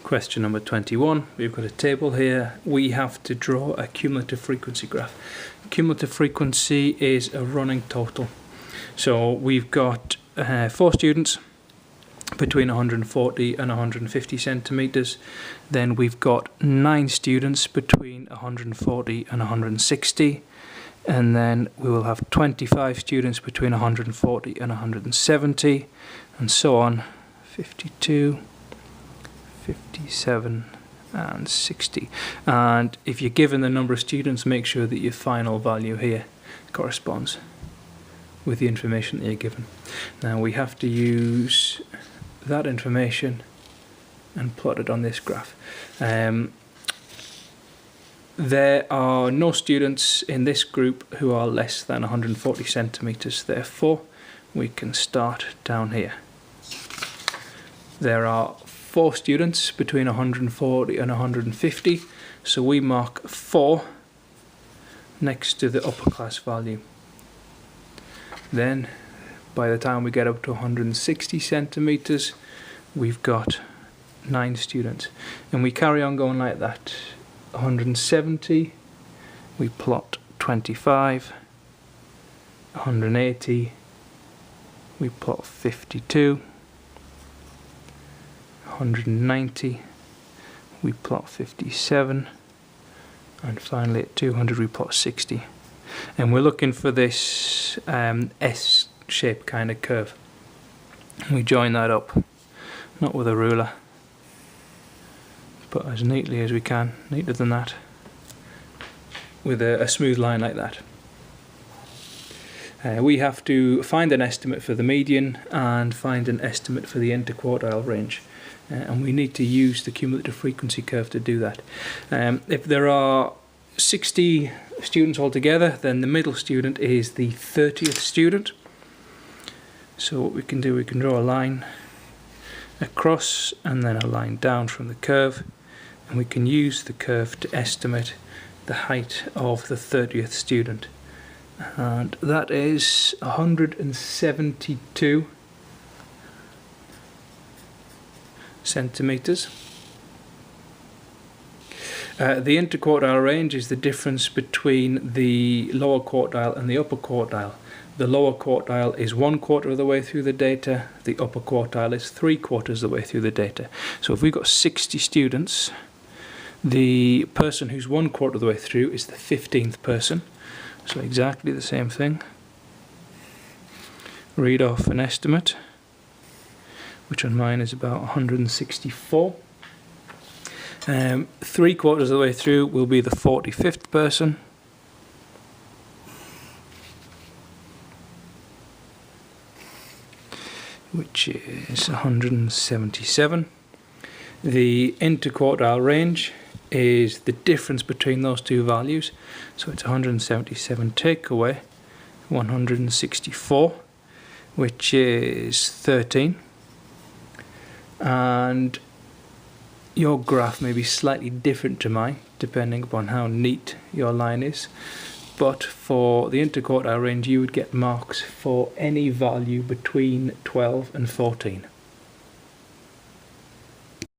Question number 21, we've got a table here. We have to draw a cumulative frequency graph. Cumulative frequency is a running total. So we've got 4 students between 140 and 150 centimeters. Then we've got 9 students between 140 and 160. And then we will have 25 students between 140 and 170, and so on, 52, 57 and 60. And if you're given the number of students, make sure that your final value here corresponds with the information that you're given. Now we have to use that information and plot it on this graph. There are no students in this group who are less than 140 centimeters, therefore we can start down here. There are 4 students between 140 and 150, so we mark 4 next to the upper class value. Then by the time we get up to 160 centimeters, we've got 9 students, and we carry on going like that. 170, we plot 25, 180, we plot 52, 190, we plot 57, and finally at 200 we plot 60. And we're looking for this S-shaped kind of curve. We join that up, not with a ruler, but as neatly as we can, neater than that, with a smooth line like that. We have to find an estimate for the median and find an estimate for the interquartile range. And we need to use the cumulative frequency curve to do that. If there are 60 students altogether, then the middle student is the 30th student. So what we can do, we can draw a line across and then a line down from the curve, and we can use the curve to estimate the height of the 30th student, and that is 172 centimeters. The interquartile range is the difference between the lower quartile and the upper quartile. The lower quartile is 1/4 of the way through the data, the upper quartile is 3/4 of the way through the data. So if we've got 60 students, the person who's 1/4 of the way through is the 15th person. So exactly the same thing. Read off an estimate, which on mine is about 164. 3/4 of the way through will be the 45th person. Which is 177. The interquartile range is the difference between those two values. So it's 177 take away 164, which is 13. And your graph may be slightly different to mine, depending upon how neat your line is. But for the interquartile range, you would get marks for any value between 12 and 14.